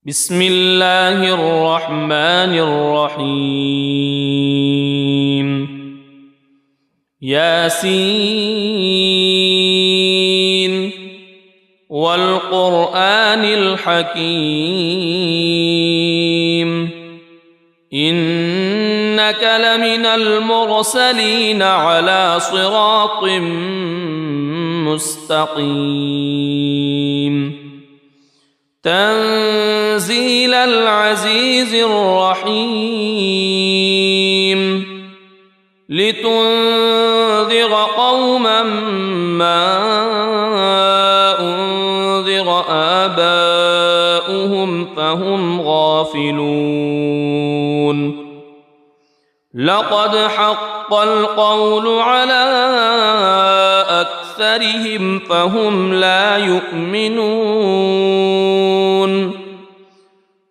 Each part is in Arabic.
بسم الله الرحمن الرحيم ياسين والقرآن الحكيم إنك لمن المرسلين على صراط مستقيم تنزيل العزيز الرحيم لتنذر قوما ما أنذر آباؤهم فهم غافلون لقد حق القول على أكثرهم فهم لا يؤمنون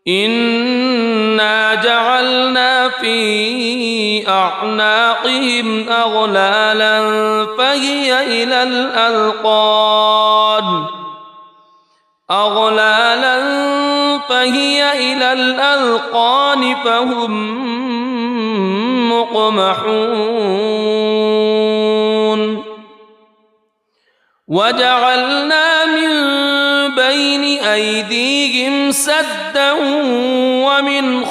إنا جعلنا في أعناقهم أغلالا فهي إلى الأذقان فهم مقمحون وجعلنا من بين أيديهم سدا ومن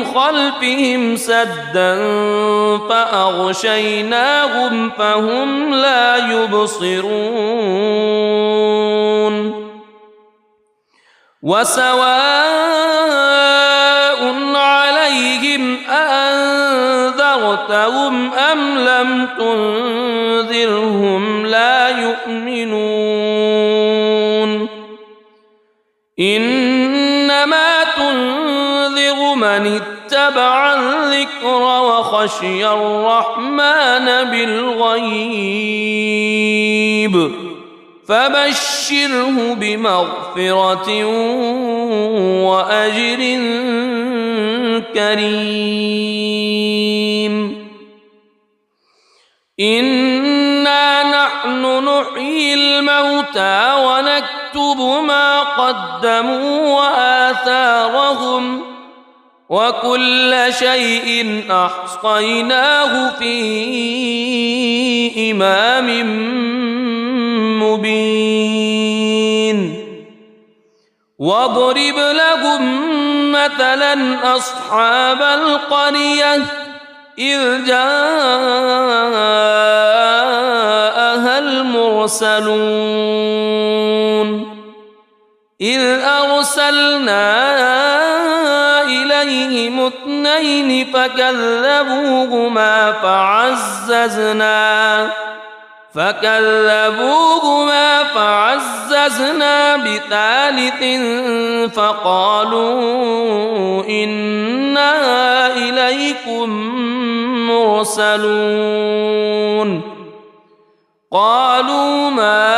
خلفهم سدا فأغشيناهم فهم لا يبصرون وسواء عليهم أأنذرتهم أم لم تنذرهم لا يؤمنون إنما تنذر من اتبع الذكر وخشي الرحمن بالغيب فبشره بمغفرة وأجر كريم إنا نحن نحيي الموتى ونكتب ما قدموا وآثارهم وكل شيء أحصيناه في إمام مبين واضرب لهم مثلا أصحاب القرية إذ جاءها المرسلون إذ أرسلنا إليهم اثنين فكذبوهما فعززنا بثالث فقالوا إنا إليكم مرسلون قالوا ما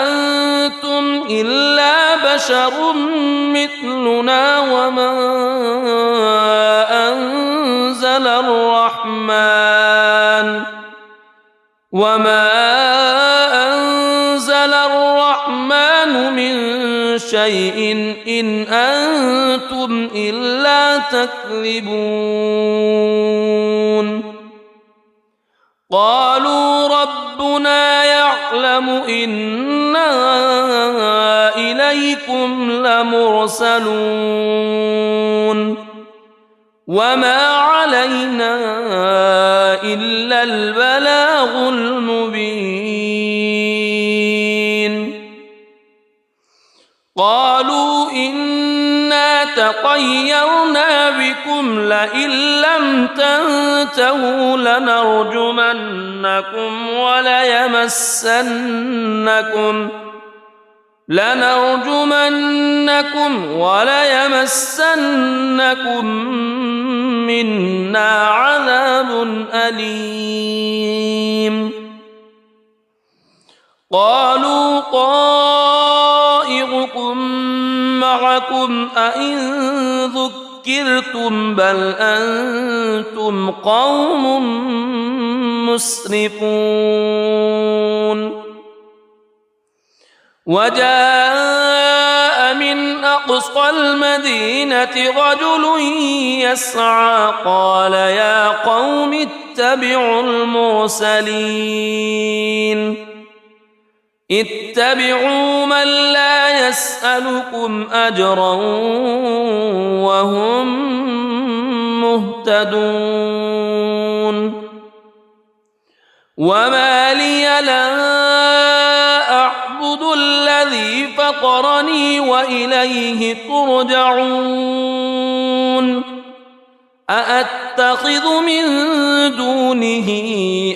أنتم إلا بشر مثلنا وما أنزل الرحمن من شيء إن أنتم إلا تكذبون قالوا ربنا يعلم إنا إليكم لمرسلون وما علينا إلا البلاغ المبين قالوا إنا تطيرنا بكم لئن لم تنتهوا لنرجمنكم وليمسنكم منا عذاب أليم قالوا طائركم معكم أئن ذكرتم بل أنتم قوم مسرفون وجاء من أقصى المدينة رجل يسعى قال يا قوم اتبعوا المرسلين اتبعوا من لا يسألكم أجرا وهم مهتدون وما لي لا أعبد الذي فطرني وإليه ترجعون أأتخذ من دونه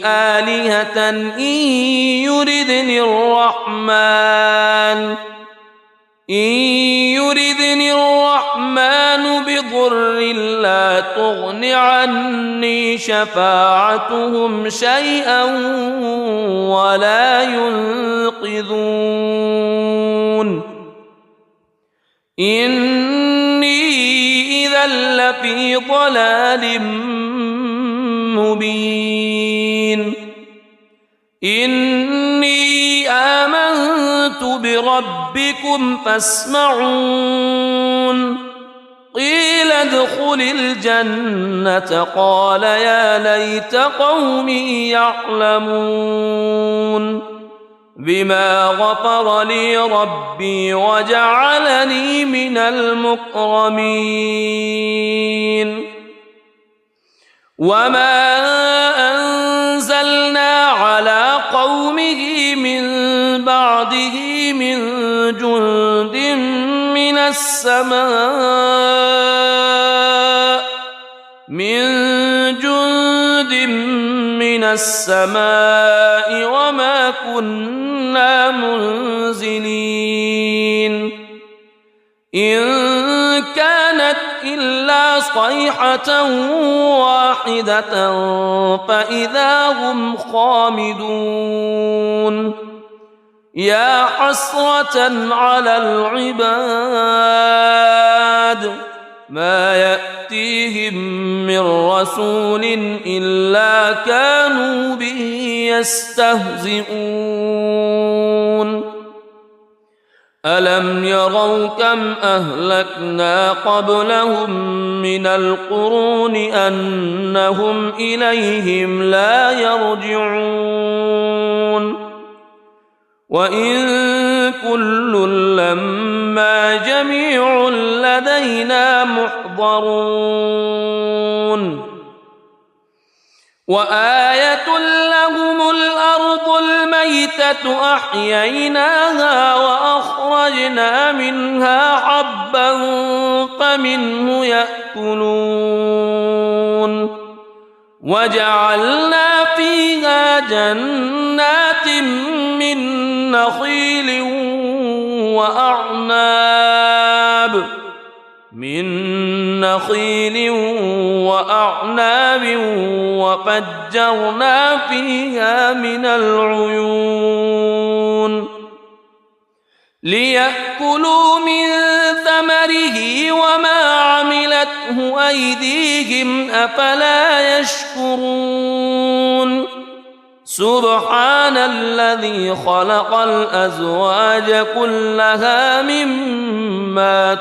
آلهة إن يردني الرحمن بضر لا تغن عني شفاعتهم شيئا ولا ينقذون إني إذا لفي ضلال مبين إني آمنت بربكم فاسمعون قيل ادخل الجنة قال يا ليت قومي يعلمون بما غفر لي ربي وجعلني من المكرمين وما أنزلنا على قومه من بعده من جند من السماء وما كنا منزلين إن كانت إلا صيحة واحدة فإذا هم خامدون يا حسرة على العباد ما يأتيهم من رسول إلا كانوا به يستهزئون ألم يروا كم أهلكنا قبلهم من القرون أنهم إليهم لا يرجعون وإن كل لما جميع لدينا محضرون وآية لهم الأرض الميتة أحييناها وأخرجنا منها حبا فمنه يأكلون وجعلنا فيها جنات من نخيل وأعناب وفجرنا فيها من العيون ليأكلوا من ثمره وما عملته أيديهم أفلا يشكرون سبحان الذي خلق الأزواج كلها مما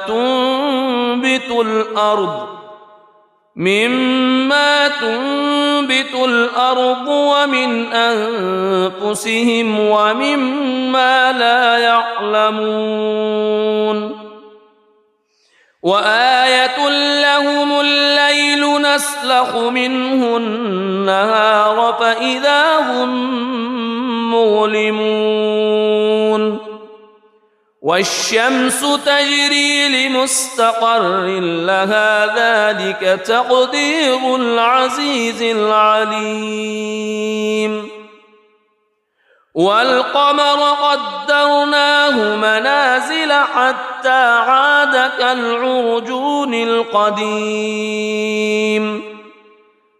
تنبت الأرض ومن أنفسهم ومما لا يعلمون وآية لهم الليل نسلخ منه النهار فإذا هم مظلمون والشمس تجري لمستقر لها ذلك تقدير العزيز العليم والقمر قدرناه منازل حتى عاد كالعرجون القديم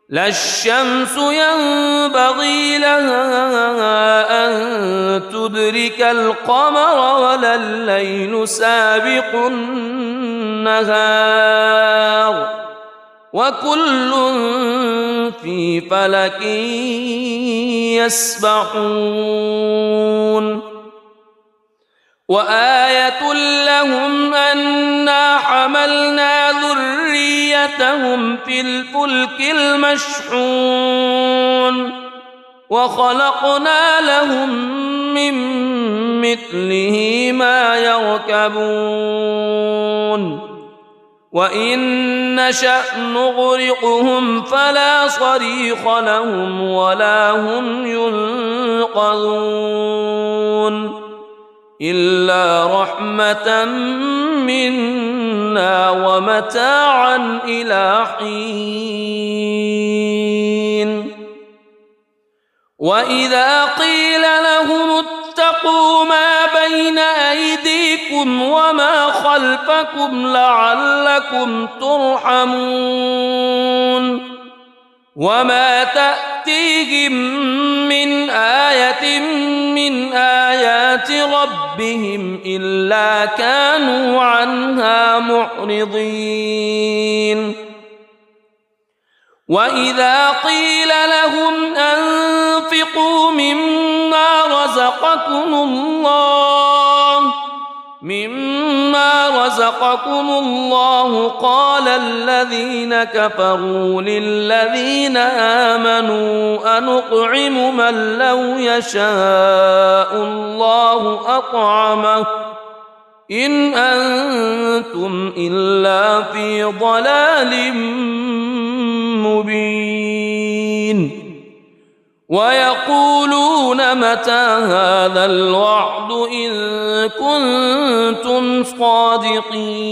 لا الشمس ينبغي لها أن تدرك القمر ولا الليل سابق النهار وكل في فلك يسبحون وآية لهم أنا حملنا ذريتهم في الفلك المشحون وخلقنا لهم من مثله ما يركبون وإن نشأ نغرقهم فلا صريخ لهم ولا هم ينقذون إلا رحمة منا ومتاعا إلى حين وإذا قيل لهم اتقوا ما بين أيديكم وما خلفكم لعلكم ترحمون وما تأتيهم من آية من آيات ربهم إلا كانوا عنها معرضين وإذا قيل لهم أنفقوا مما رزقكم الله قال الذين كفروا للذين آمنوا أنطعم من لو يشاء الله أطعمه إن أنتم إلا في ضلال مبين ويقولون متى هذا الوعد إن كنتم صادقين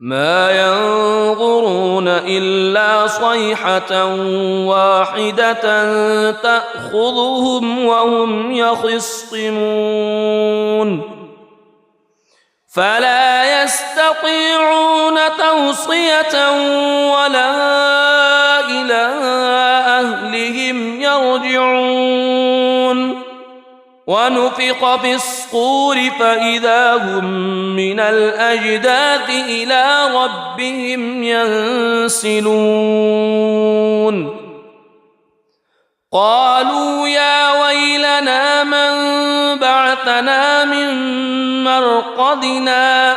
ما ينظرون إلا صيحة واحدة تأخذهم وهم يخصمون فلا يستطيعون توصية ولا إلى أهلهم يرجعون ونفخ في الصور فإذا هم من الأجداث إلى ربهم ينسلون قالوا يا ويلنا من بعثنا من مرقدنا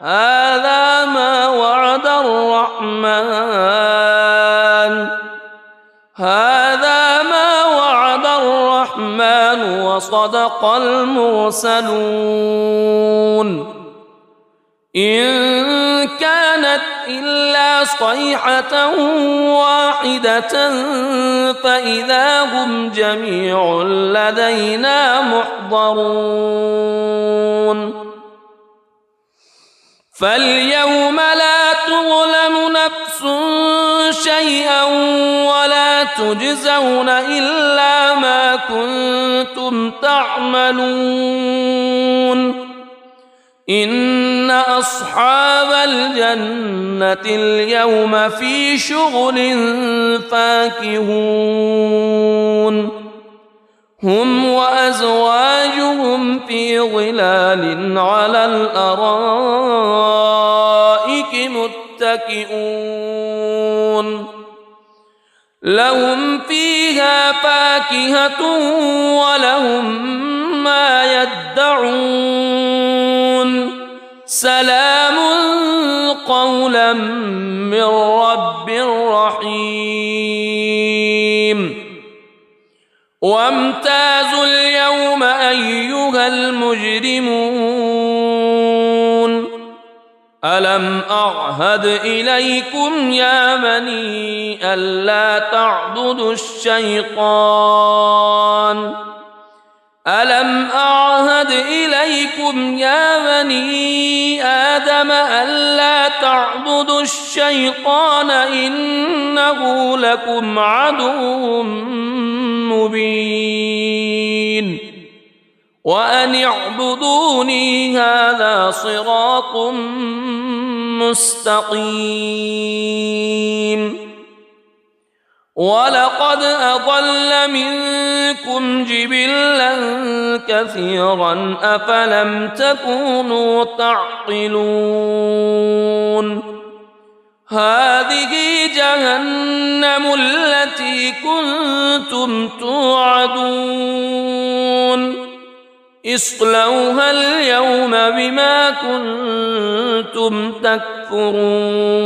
هذا ما وعد الرحمن وصدق المرسلون إن كانت إلا صيحة واحدة فإذا هم جميع لدينا محضرون فاليوم لا تظلم نفس شيئا ولا تجزون إلا ما كنتم تعملون إن أصحاب الجنة اليوم في شغل فاكهون هم وأزواجهم في ظلال على الأرائك متكئون لهم فيها فاكهة ولهم ما يدعون سلام قولا من رب رحيم وامتازوا اليوم أيها المجرمون ألم أعهد إليكم يا بني ألا تعبدوا الشيطان ألم أعهد إليكم يا بني آدم ألا تعبدوا الشيطان إنه لكم عدو مبين وأن اعبدوني هذا صراط مستقيم ولقد أضل منكم جبلا كثيرا أفلم تكونوا تعقلون هذه جهنم التي كنتم توعدون اصلوها اليوم بما كنتم تكفرون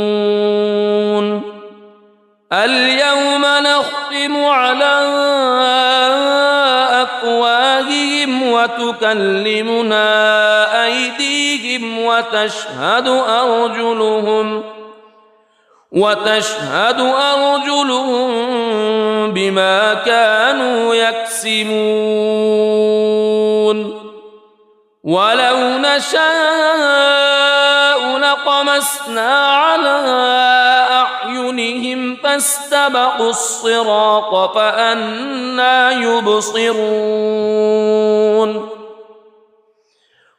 اليوم نختم على أفواههم وتكلمنا أيديهم وتشهد أرجلهم بما كانوا يكسبون ولو نشاء لطمسنا على أعينهم فاستبقوا الصراط فأنى يبصرون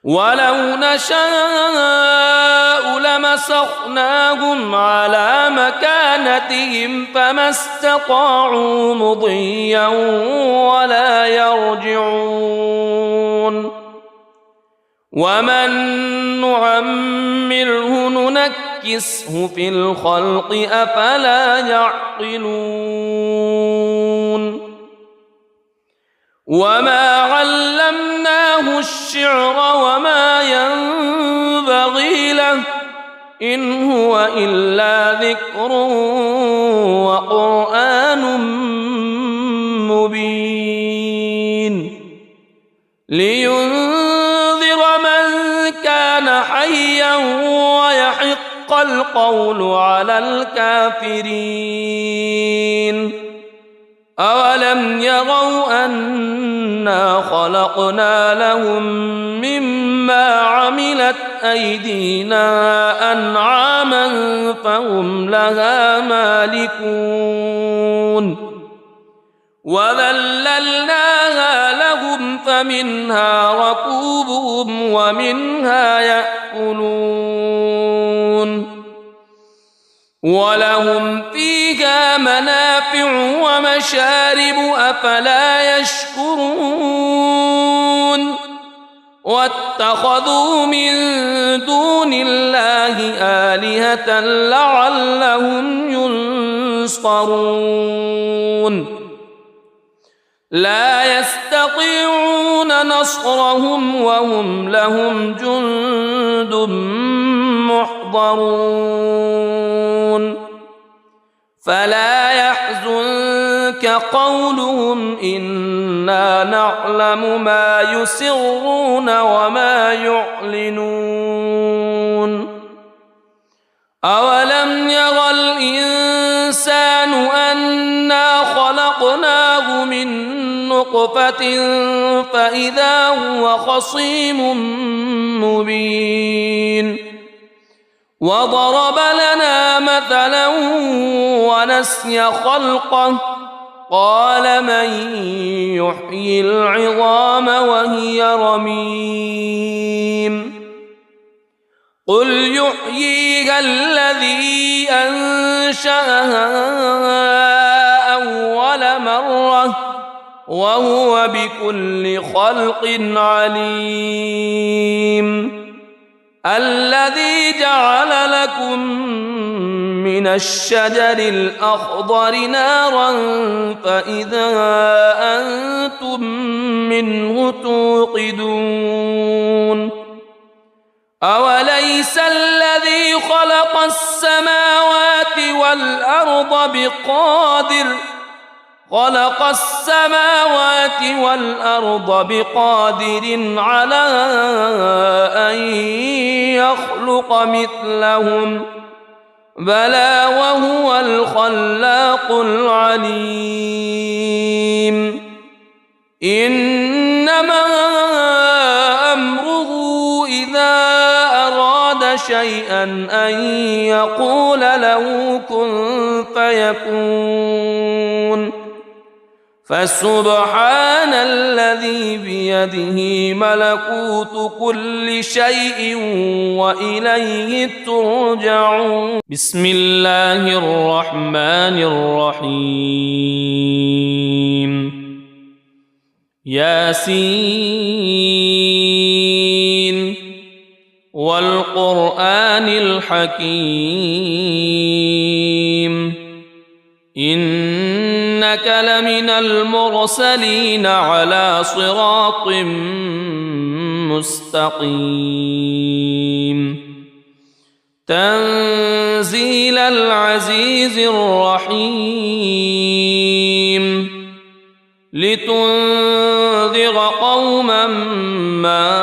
ولو نشاء لمسخناهم على مكانتهم فما استطاعوا مضيا ولا يرجعون ومن نعمره ننكسه في الخلق أفلا يعقلون وما علمناه الشعر وما ينبغي له إن هو إلا ذكر وقرآن مبين لينذر من كان حيا ويحق القول على الكافرين أولم يروا أنا خلقنا لهم مما عملت أيدينا أنعاما فهم لها مالكون وذللناها لهم فمنها ركوبهم ومنها يأكلون ولهم فيها منافع ومشارب أفلا يشكرون واتخذوا من دون الله آلهة لعلهم ينصرون لا يستطيعون نصرهم وهم لهم جند محضرون فلا يحزنك قولهم إنا نعلم ما يسرون وما يعلنون أولم ير الإنسان أنا خلقناه من نطفة فإذا هو خصيم مبين وضرب لنا مثلا ونسي خلقه قال من يحيي العظام وهي رميم قل يحييها الذي أنشأها أول مرة وهو بكل خلق عليم الذي جعل لكم من الشجر الأخضر نارا فإذا أنتم منه توقدون أوليس الذي خلق السماوات والأرض بقادر على أن يخلق مثلهم بلى وهو الخلاق العليم إنما أمره إذا أراد شيئا أن يقول له كن فيكون فسبحان الذي بيده ملكوت كل شيء وإليه ترجعون بسم الله الرحمن الرحيم ياسين والقرآن الحكيم إنك لمن المرسلين على صراط مستقيم تنزيل العزيز الرحيم لتنذر قوما ما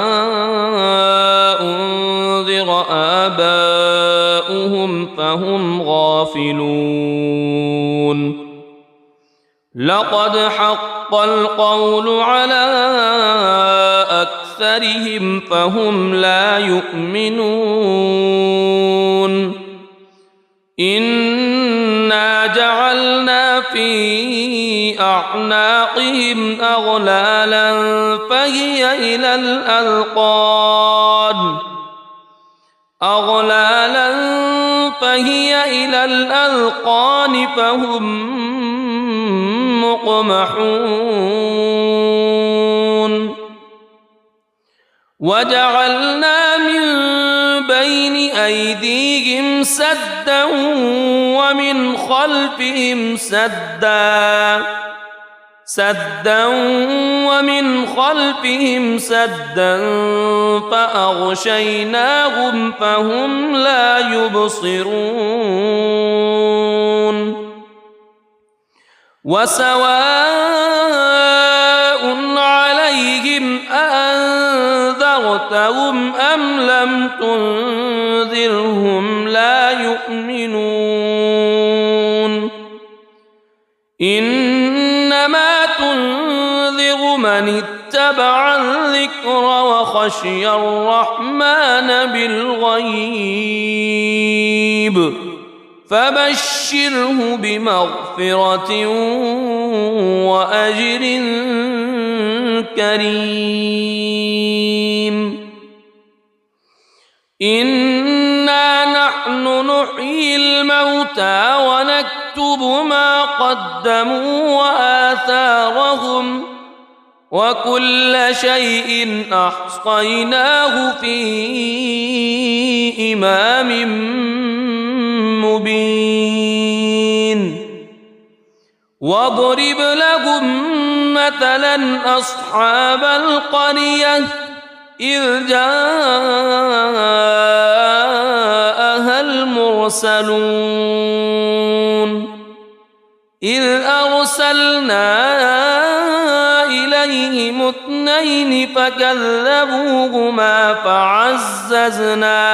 أنذر آباؤهم فهم غافلون لقد حق القول على أكثرهم فهم لا يؤمنون إنا جعلنا في أعناقهم أغلالا فهي إلى الأذقان فهم مقمحون وجعلنا من بين أيديهم سدا ومن خلفهم سدا فأغشيناهم فهم لا يبصرون وسواء عليهم أأنذرتهم أم لم تنذرهم لا يؤمنون إنما تنذر من اتبع الذكر وخشي الرحمن بالغيب فبشره بمغفرة وأجر كريم إنا نحن نحيي الموتى ونكتب ما قدموا وآثارهم وكل شيء أحصيناه في إمام مبين واضرب لهم مثلا أصحاب القرية إذ جاءها المرسلون إذ أرسلنا إليهم اثنين فكذبوهما فعززنا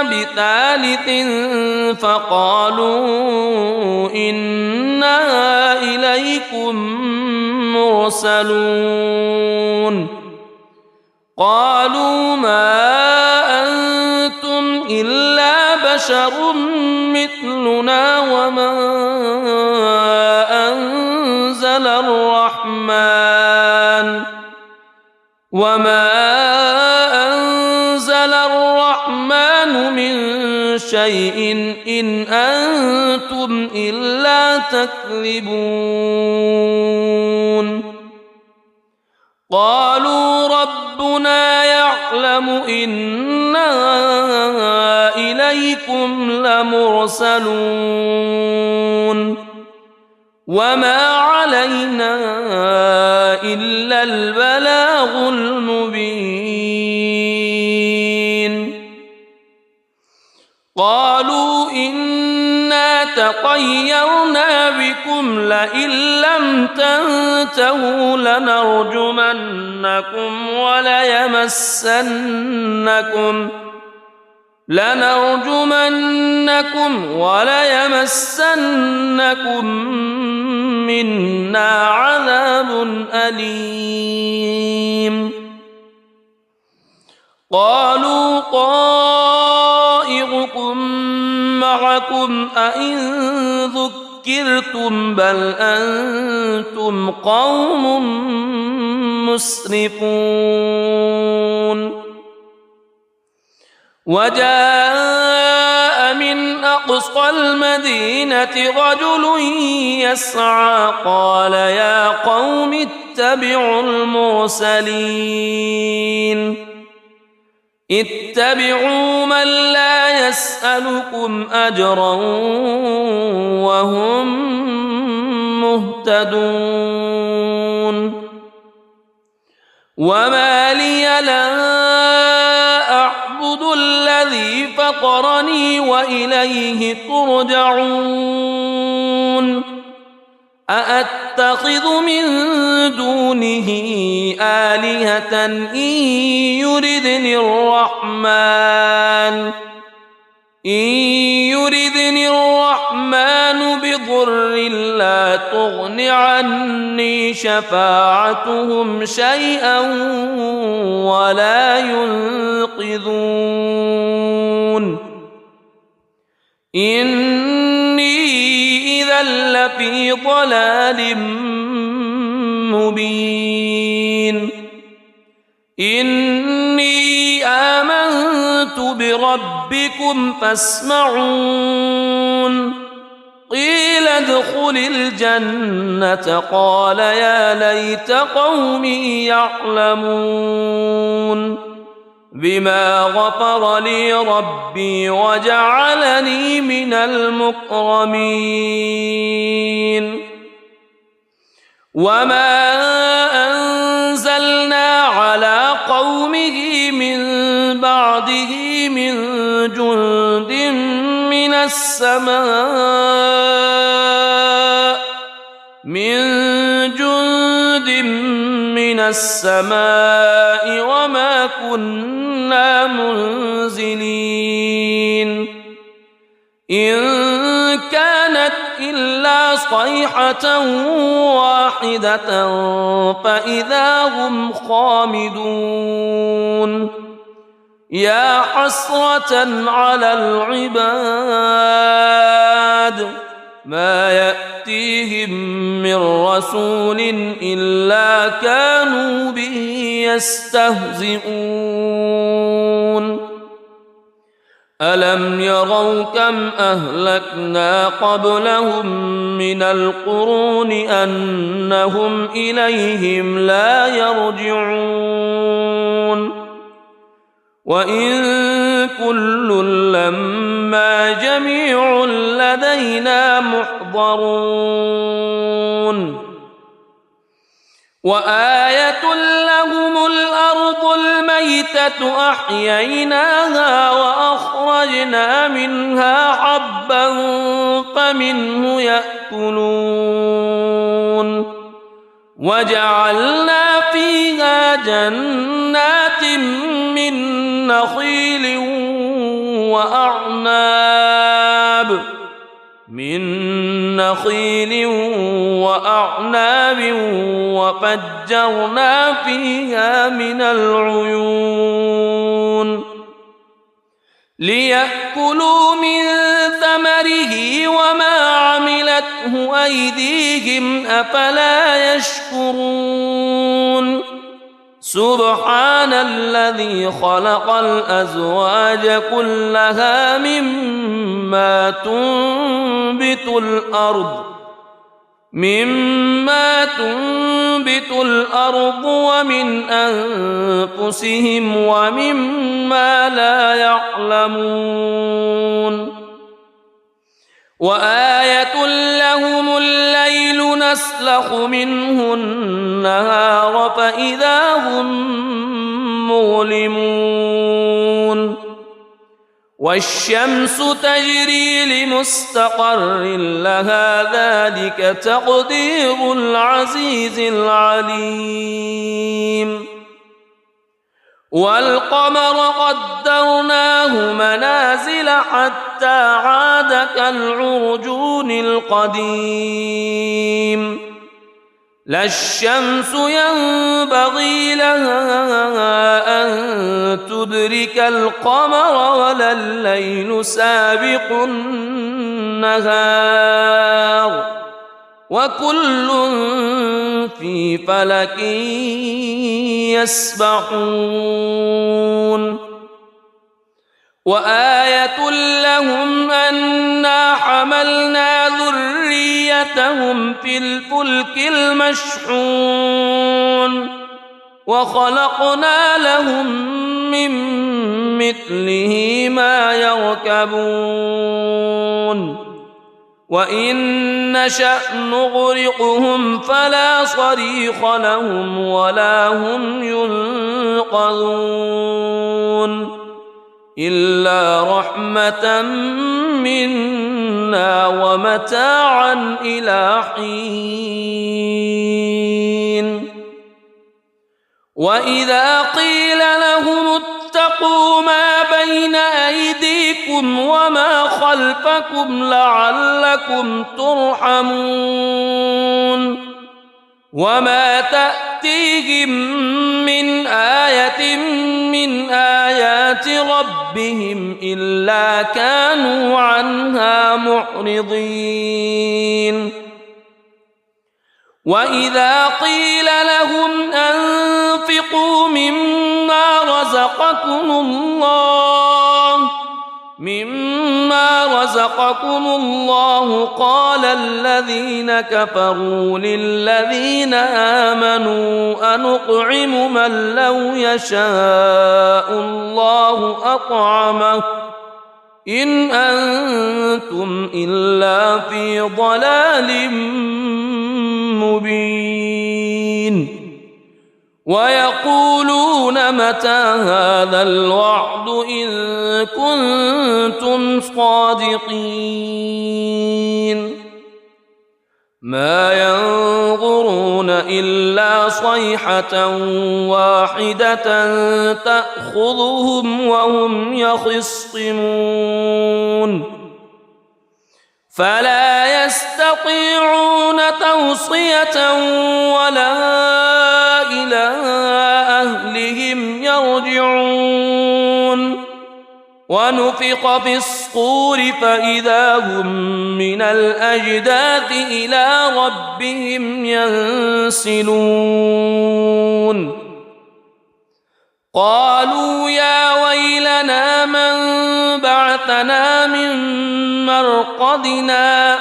بثالث فقالوا إنا إليكم مرسلون قالوا ما أنتم إلا بشر مثلنا وما أنزل الرحمن من شيء إن أنتم إلا تكذبون قالوا ربنا يعلم إنا إليكم لمرسلون وما علينا إلا البلاغ المبين قالوا إنا تطيرنا بكم لئن لم تنتهوا لنرجمنكم وليمسنكم منا عذاب أليم قالوا طائركم معكم أئن ذكرتم بل أنتم قوم مسرفون وجاء من أقصى المدينة رجل يسعى قال يا قوم اتبعوا المرسلين اتبعوا من لا يسألكم أجرا وهم مهتدون وما لي لا أعبد الذي فطرني وإليه ترجعون أأتخذ من دونه آلهة إن يردني الرحمن بضر لا تغن عني شفاعتهم شيئا ولا ينقذون إني إذا لفي ضلال مبين إني آمنت بربكم فاسمعون قيل ادخل الجنة قال يا ليت قومي يعلمون بما غفر لي ربي وجعلني من المكرمين وما أنزلنا على قومه من بعده من جند من السماء وما كنا منزلين إن كانت إلا صيحة واحدة فإذا هم خامدون يا حسرة على العباد ما يأتيهم من رسول إلا كانوا به يستهزئون ألم يروا كم أهلكنا قبلهم من القرون أنهم إليهم لا يرجعون وإن كل لما جميع لدينا محضرون وآية لهم الأرض الميتة أحييناها وأخرجنا منها حبا فمنه يأكلون وجعلنا فيها جنات من نخيل وأعناب وفجرنا فيها من العيون ليأكلوا من ثمره وما عملته أيديهم أفلا يشكرون سبحان الذي خلق الأزواج كلها مما تنبت الأرض ومن أنفسهم ومما لا يعلمون وآية لهم الليل نسلخ منه النهار فإذا هم مظلمون والشمس تجري لمستقر لها ذلك تقدير العزيز العليم والقمر قدرناه منازل حتى عاد كالعرجون القديم لا الشمس ينبغي لها أن تدرك القمر ولا الليل سابق النهار وكل في فلك يسبحون وآية لهم أنا حملنا ذريتهم في الفلك المشحون وخلقنا لهم من مثله ما يركبون وإن نشأ نغرقهم فلا صريخ لهم ولا هم ينقذون إلا رحمة منا ومتاعا إلى حين وإذا قيل لهم اتقوا ما بين أيديكم وما خلفكم لعلكم ترحمون وما تأتيهم من آية من آيات ربهم إلا كانوا عنها معرضين وإذا قيل لهم أنفقوا مما رزقكم الله قال الذين كفروا للذين آمنوا أنطعم من لو يشاء الله أطعمه إن أنتم إلا في ضلال مبين ويقولون متى هذا الوعد إن كنتم صادقين ما ينظرون إلا صيحة واحدة تأخذهم وهم يخصمون فلا يستطيعون توصية ولا إلى أهلهم يرجعون ونفخ في الصور فإذا هم من الأجداث إلى ربهم ينسلون قالوا يا ويلنا من بعثنا من مرقدنا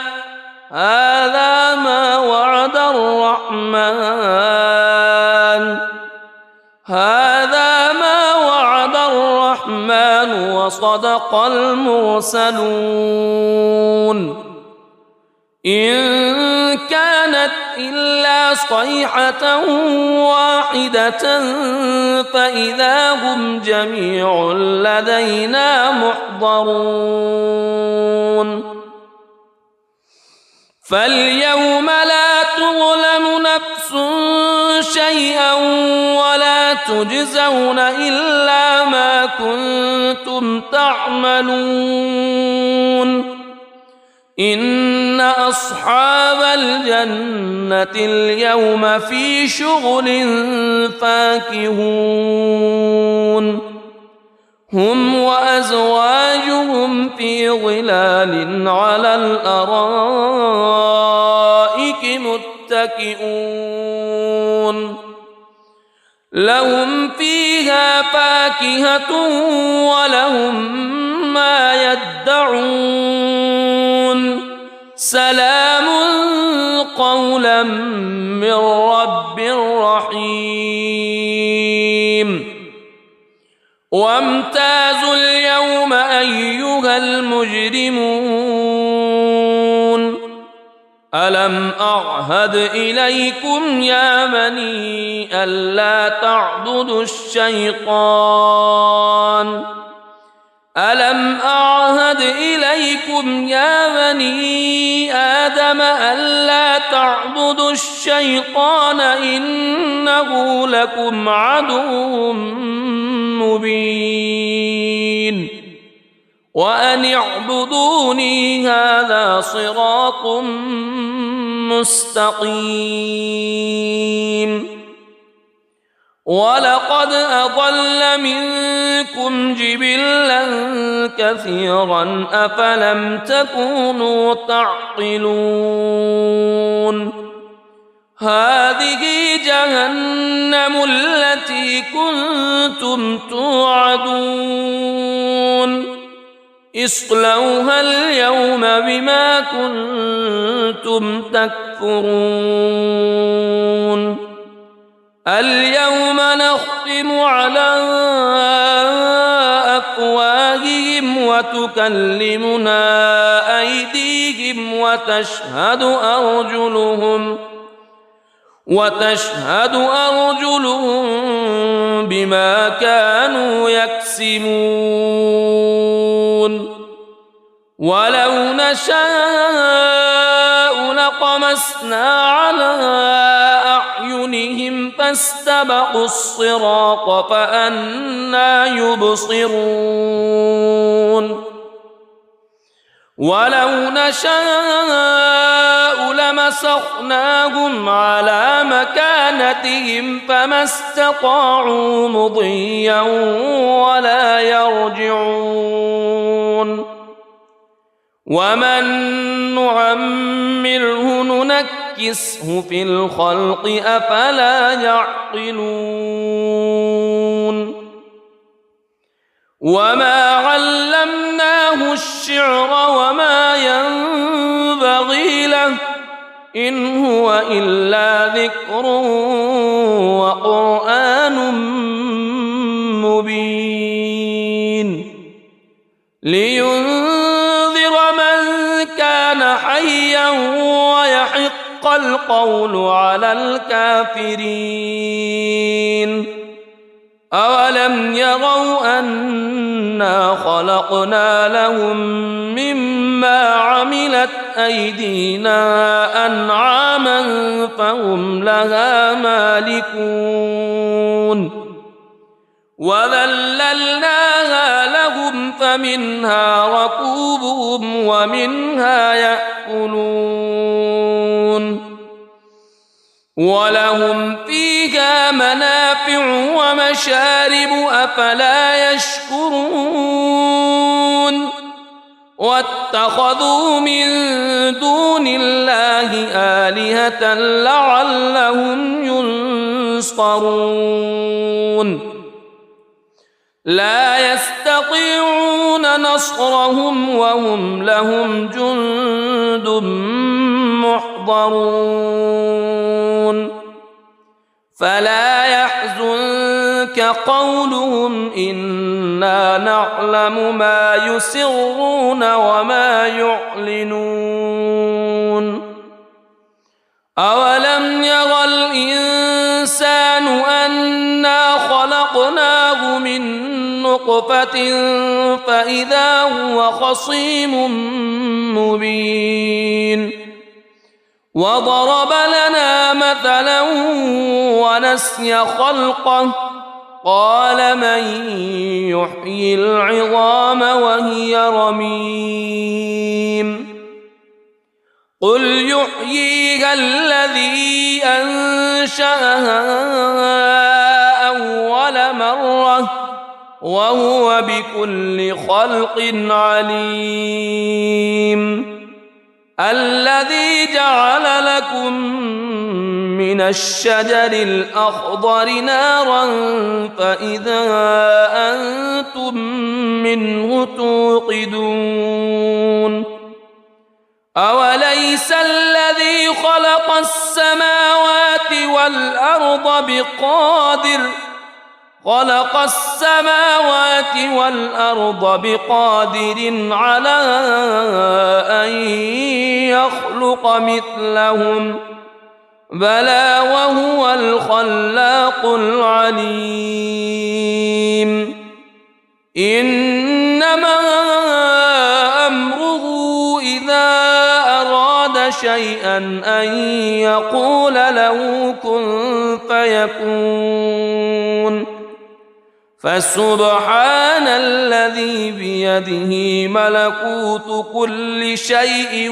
هذا ما وعد الرحمن وصدق المرسلون إن كانت إلا صيحة واحدة فإذا هم جميع لدينا محضرون فاليوم لا تظلم نفس شيئا ولا تجزون إلا ما كنتم تعملون إن أصحاب الجنة اليوم في شغل فاكهون هم وأزواجهم في ظلال على الأرائك متكئون لهم فيها فاكهة ولهم ما يدعون سلام قولا من رب رحيم وامتازوا اليوم أيها المجرمون ألم أعهد إليكم يا بني ألا تعبدوا الشيطان ألم أعهد إليكم يا بني آدم ألا تعبدوا الشيطان إنه لكم عدو مبين وأن اعبدوني هذا صراط مستقيم ولقد أضل منكم جبلا كثيرا أفلم تكونوا تعقلون هذه جهنم التي كنتم توعدون اصلوها اليوم بما كنتم تكفرون اليوم نختم على أفواههم وتكلمنا أيديهم وتشهد أرجلهم بما كانوا يكسبون ولو نشاء لطمسنا على أعينهم فاستبقوا الصراط فأنى يبصرون ولو نشاء لمسخناهم على مكانتهم فما استطاعوا مضيا ولا يرجعون ومن نعمره ننكسه في الخلق أفلا يعقلون وما علمناه الشعر وما ينبغي له إن هو إلا ذكر وقرآن مبين لينذر من كان حيا ويحق القول على الكافرين أولم يروا أنا خلقنا لهم مما عملت أيدينا أنعاما فهم لها مالكون وذللناها لهم فمنها ركوبهم ومنها يأكلون ولهم فيها منافع ومشارب أفلا يشكرون واتخذوا من دون الله آلهة لعلهم ينصرون لا يستطيعون نصرهم وهم لهم جند محضرون فلا يحزنك قولهم إنا نعلم ما يسرون وما يعلنون أولم ير الإنسان أنا خلقناه من نطفة فإذا هو خصيم مبين وضرب لنا مثلا ونسي خلقه قال من يحيي العظام وهي رميم قل يحييها الذي أنشأها أول مرة وهو بكل خلق عليم الذي جعل لكم من الشجر الأخضر نارا فإذا أنتم منه توقدون أوليس الذي خلق السماوات والأرض بقادر على أن يخلق مثلهم بلى وهو الخلاق العليم إنما أمره إذا أراد شيئا أن يقول له كن فيكون فسبحان الذي بيده ملكوت كل شيء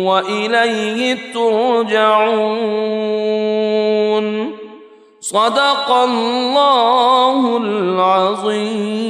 وإليه ترجعون صدق الله العظيم.